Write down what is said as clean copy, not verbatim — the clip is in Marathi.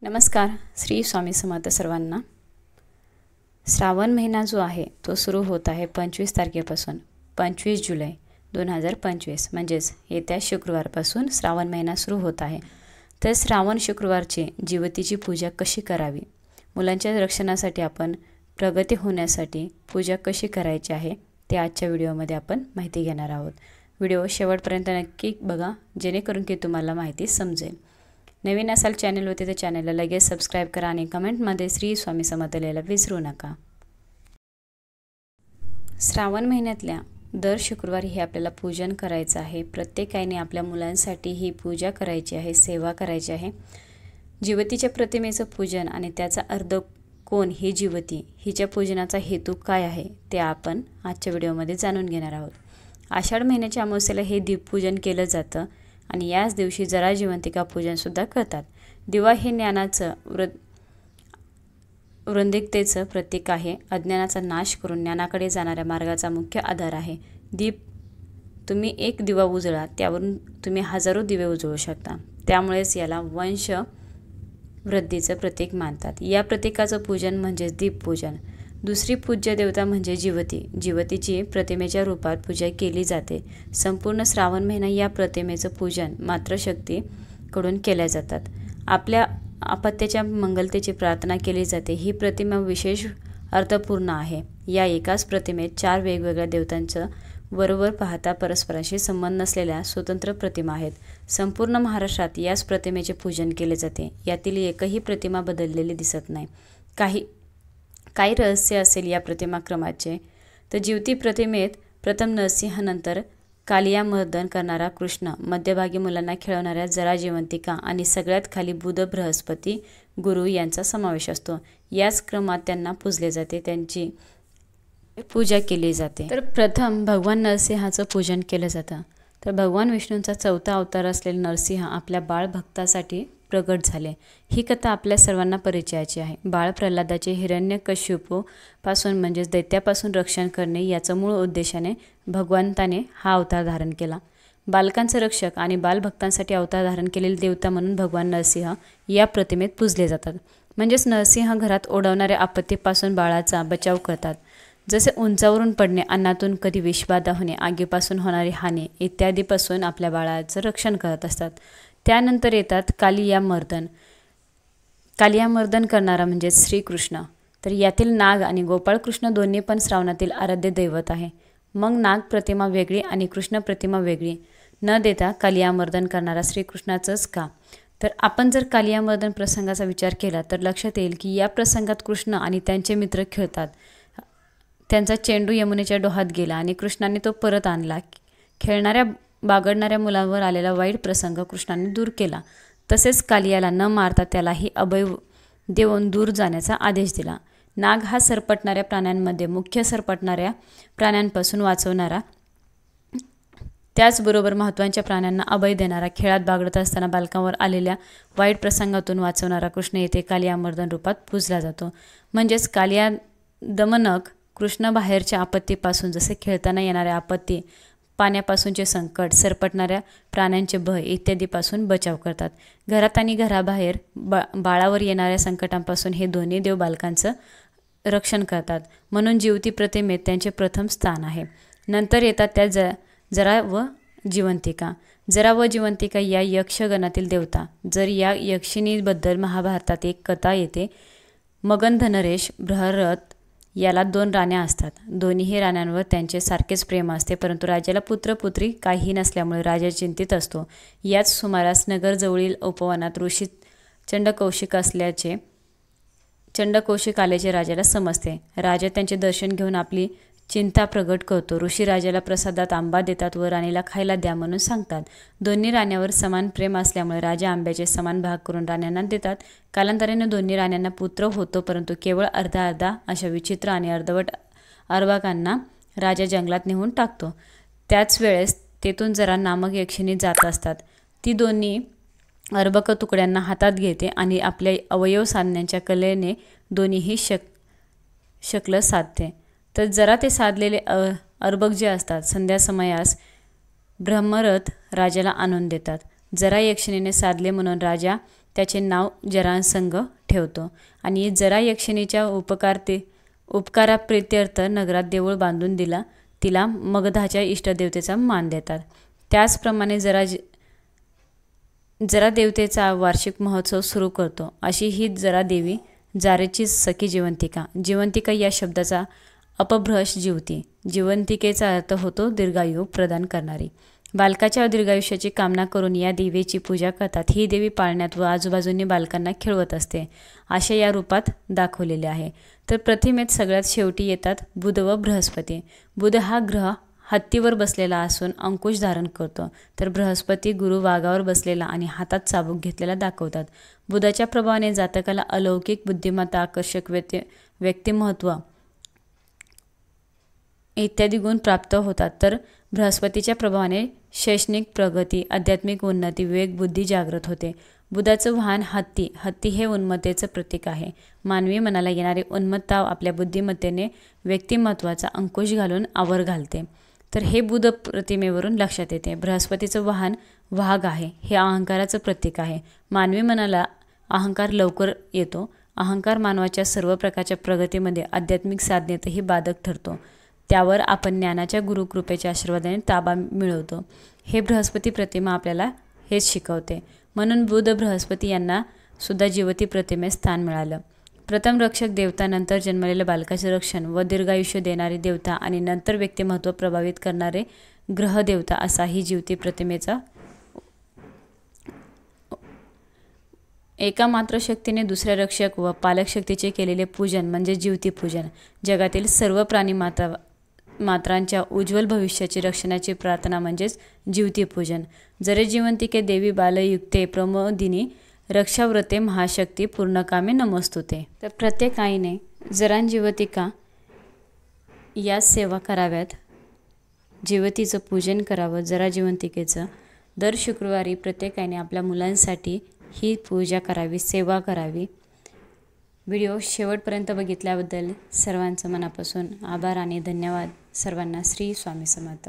नमस्कार. श्री स्वामी समर्थ सर्वांना. श्रावण महिना जो आहे तो सुरू होत आहे 25 तारखेपासून 25 जुलै 2025 म्हणजेच येत्या शुक्रवारपासून श्रावण महिना सुरू होत आहे. तर श्रावण शुक्रवारची जीवतीची पूजा कशी करावी, मुलांच्या रक्षणासाठी आपण प्रगती होण्यासाठी पूजा कशी करायची आहे ते आजच्या व्हिडिओमध्ये आपण माहिती घेणार आहोत. व्हिडिओ शेवटपर्यंत नक्की बघा जेणेकरून की तुम्हाला माहिती समजेल. नवीन असाल चॅनलवरती तर चॅनलला लगेच सबस्क्राईब करा आणि कमेंटमध्ये श्री स्वामी समर्थ लिहायला विसरू नका. श्रावण महिन्यातल्या दर शुक्रवारी हे आपल्याला पूजन करायचं आहे. प्रत्येकाने आपल्या मुलांसाठी ही पूजा करायची आहे, सेवा करायची आहे. जीवतीच्या प्रतिमेचं पूजन आणि त्याचा अर्ध कोण ही जीवती, हिच्या पूजनाचा हेतू काय आहे ते आपण आजच्या व्हिडिओमध्ये जाणून घेणार आहोत. आषाढ महिन्याच्या अमावस्येला हे दीपपूजन केलं जातं आणि याच दिवशी जरा जिवंतिका पूजन सुद्धा करतात. दिवा हे ज्ञानाचं वृंदिकतेचं प्रतीक आहे. अज्ञानाचा नाश करून ज्ञानाकडे जाणाऱ्या मार्गाचा मुख्य आधार आहे. दीप तुम्ही एक दिवा उजळा त्यावरून तुम्ही हजारो दिवे उजळू शकता. त्यामुळेच याला वंश वृद्धीचं प्रतीक मानतात. या प्रतीकाचं पूजन म्हणजेच दीपपूजन. दुसरी पूज्य देवता म्हणजे जीवती. जीवतीची प्रतिमेच्या रूपात पूजा केली जाते. संपूर्ण श्रावण महिना या प्रतिमेचं पूजन मातृशक्तीकडून केल्या जातात. आपल्या अपत्याच्या मंगलतेची प्रार्थना केली जाते. ही प्रतिमा विशेष अर्थपूर्ण आहे. या एकाच प्रतिमेत 4 वेगवेगळ्या देवतांचं वरवर पाहता परस्परांशी संबंध नसलेल्या स्वतंत्र प्रतिमा आहेत. संपूर्ण महाराष्ट्रात याच प्रतिमेचे पूजन केले जाते. यातील एकही प्रतिमा बदललेली दिसत नाही. काही रहस्य असेल या प्रतिमाक्रमाचे तर जीवती प्रतिमेत प्रथम नरसिंह, नंतर कालियामर्दन करणारा कृष्ण, मध्यभागी मुलांना खेळवणाऱ्या जरा जिवंतिका आणि सगळ्यात खाली बुध, बृहस्पती, गुरु यांचा समावेश असतो. याच क्रमात त्यांना पूजले जाते, त्यांची पूजा केली जाते. तर प्रथम भगवान नरसिंहाचं पूजन केलं जातं. तर भगवान विष्णूंचा 4था अवतार असलेला नरसिंह आपल्या बाळ भक्तासाठी प्रगट झाले. ही कथा आपल्या सर्वांना परिचयाची आहे. बाळ प्रल्हादाचे हिरण्यकश्यपूपासून म्हणजेच दैत्यापासून रक्षण करणे याचं मूळ उद्देशाने भगवंताने हा अवतार धारण केला. बालकांचे रक्षक आणि बालभक्तांसाठी अवतार धारण केलेले देवता म्हणून भगवान नरसिंह या प्रतिमेत पूजले जातात. म्हणजेच नरसिंह घरात ओढवणाऱ्या आपत्तीपासून बाळाचा बचाव करतात. जसे उंचावरून पडणे, अन्नातून कधी विषबाधा होणे, आगीपासून होणारी हानी इत्यादीपासून आपल्या बाळाचं रक्षण करत असतात. त्यानंतर येतात कालियामर्दन करणारा म्हणजे श्रीकृष्ण. तर यातील नाग आणि गोपाळकृष्ण दोन्ही पण श्रावणातील आराध्य दैवत आहे. मग नाग प्रतिमा वेगळी आणि कृष्ण प्रतिमा वेगळी न देता कालियामर्दन करणारा श्रीकृष्णाचंच का? तर आपण जर कालियामर्दन प्रसंगाचा विचार केला तर लक्षात येईल की या प्रसंगात कृष्ण आणि त्यांचे मित्र खेळतात. त्यांचा चेंडू यमुनेच्या डोहात गेला आणि कृष्णाने तो परत आणला. खेळणाऱ्या बागडणाऱ्या मुलांवर आलेला वाईट प्रसंग कृष्णाने दूर केला. तसेच कालियाला न मारता त्यालाही अभय देऊन दूर जाण्याचा आदेश दिला. नाग हा सरपटणाऱ्या प्राण्यांमध्ये मुख्य सरपटणाऱ्या प्राण्यांपासून वाचवणारा, त्याचबरोबर महत्त्वाच्या प्राण्यांना अभय देणारा, खेळात बागडत असताना बालकांवर आलेल्या वाईट प्रसंगातून वाचवणारा कृष्ण येथे कालियामर्दन रूपात पूजला जातो. म्हणजेच कालिया दमनक कृष्ण बाहेरच्या आपत्तीपासून, जसे खेळताना येणाऱ्या आपत्ती, पाण्यापासूनचे संकट, सरपटणाऱ्या प्राण्यांचे भय इत्यादीपासून बचाव करतात. घरात आणि घराबाहेर बाळावर येणाऱ्या संकटांपासून हे दोन्ही देव बालकांचं रक्षण करतात. म्हणून जीवती प्रतिमेत त्यांचे प्रथम स्थान आहे. नंतर येतात त्या जरा व जिवंतिका. जरा व जिवंतिका या यक्षगणातील देवता. जर या यक्षिणीबद्दल महाभारतात एक कथा येते. मगनधनरेश बृहरथ याला 2 राण्या असतात. दोन्ही राण्यांवर त्यांचे सारखेच प्रेम असते, परंतु राजाला पुत्रपुत्री काही नसल्यामुळे राजा चिंतित असतो. याच सुमारास नगरजवळील उपवनात ऋषी चंडकौशिक आल्याचे राजाला समजते. राजा त्यांचे दर्शन घेऊन आपली चिंता प्रगट करतो. ऋषी राजाला प्रसादात आंबा देतात व राणीला खायला द्या म्हणून सांगतात. दोन्ही राण्यांवर समान प्रेम असल्यामुळे राजा आंब्याचे समान भाग करून राण्यांना देतात. कालांतराने दोन्ही राण्यांना पुत्र होतो, परंतु केवळ अर्धा अर्धा अशा विचित्र आणि अर्धवट अर्भकांना राजा जंगलात नेऊन टाकतो. त्याच वेळेस तेथून जरा नामक यक्षिणी जात असतात. ती दोन्ही अर्भक तुकड्यांना हातात घेते आणि आपल्या अवयव साधण्याच्या कलेने दोन्हीही शकल साधते. तर जरा ते साधलेले अर्भक जे असतात संध्या समयास ब्रह्मरथ राजाला आणून देतात. जरा यक्षिणीने साधले म्हणून राजा त्याचे नाव जरासंध ठेवतो आणि जरा यक्षिणीच्या उपकाराप्रीत्यर्थ नगरात देऊळ बांधून तिला मगधाच्या इष्टदेवतेचा मान देतात. त्याचप्रमाणे जरा देवतेचा वार्षिक महोत्सव सुरू करतो. अशी ही जरा देवी जारेची सखी जिवंतिका. जिवंतिका या शब्दाचा अपभ्रंश जीवती. जिवंतिकेचा अर्थ होतो दीर्घायू प्रदान करणारी. बालकाच्या दीर्घायुष्याची कामना करून या देवीची पूजा करतात. ही देवी पाळण्यात व आजूबाजूंनी बालकांना खेळवत असते अशा या रूपात दाखवलेले आहे. तर प्रतिमेत सगळ्यात शेवटी येतात बुध व बृहस्पती. बुध हा ग्रह हत्तीवर बसलेला असून अंकुश धारण करतो, तर बृहस्पती गुरु वाघावर बसलेला आणि हातात चाबूक घेतलेला दाखवतात. बुधाच्या प्रभावाने जातकाला अलौकिक बुद्धिमत्ता, आकर्षक व्यक्तिमत्व इत्यादी गुण प्राप्त होतात. तर बृहस्पतीच्या प्रभावाने शैक्षणिक प्रगती, आध्यात्मिक उन्नती, विवेक बुद्धी जागृत होते. बुधाचं वाहन हत्ती. हत्ती हे उन्मत्तेचं प्रतीक आहे. मानवी मनाला येणारी उन्मत्ता आपल्या बुद्धिमत्तेने व्यक्तिमत्वाचा अंकुश घालून आवर घालते. तर हे बुध प्रतिमेवरून लक्षात येते. बृहस्पतीचं वाहन वाघ आहे. हे अहंकाराचं प्रतीक आहे. मानवी मनाला अहंकार लवकर येतो. अहंकार मानवाच्या सर्व प्रकारच्या प्रगतीमध्ये, आध्यात्मिक साधनेतही बाधक ठरतो. त्यावर आपण ज्ञानाच्या गुरुकृपेच्या आशीर्वादाने ताबा मिळवतो. हे बृहस्पती प्रतिमा आपल्याला हेच शिकवते. म्हणून बुध बृहस्पती यांना सुद्धा जिवती प्रतिमेत स्थान मिळालं. प्रथम रक्षक देवता, नंतर जन्मलेल्या बालकाचे रक्षण व दीर्घायुष्य देणारी देवता आणि नंतर व्यक्तिमत्व प्रभावित करणारे ग्रह देवता असा ही जिवती प्रतिमेचा एका मात्र शक्तीने दुसऱ्या रक्षक व पालक शक्तीचे केलेले पूजन म्हणजे जिवती पूजन. जगातील सर्व प्राणी मात्रांच्या उज्ज्वल भविष्याची रक्षणाची प्रार्थना म्हणजेच जिवती पूजन. जरे जिवंतिके देवी बालयुक्ते प्रमोदिनी रक्षाव्रते महाशक्ती पूर्णकामे नमस्तुते. तर प्रत्येक आईने जरांजिवतिका या सेवा कराव्यात. जिवतीचं पूजन करावं, जरा जिवंतिकेचं. दर शुक्रवारी प्रत्येक आईने आपल्या मुलांसाठी ही पूजा करावी, सेवा करावी. व्हिडिओ शेवटपर्यंत बघितल्याबद्दल सर्वांचं मनापासून आभार आणि धन्यवाद. सर्वांना श्री स्वामी समर्थ.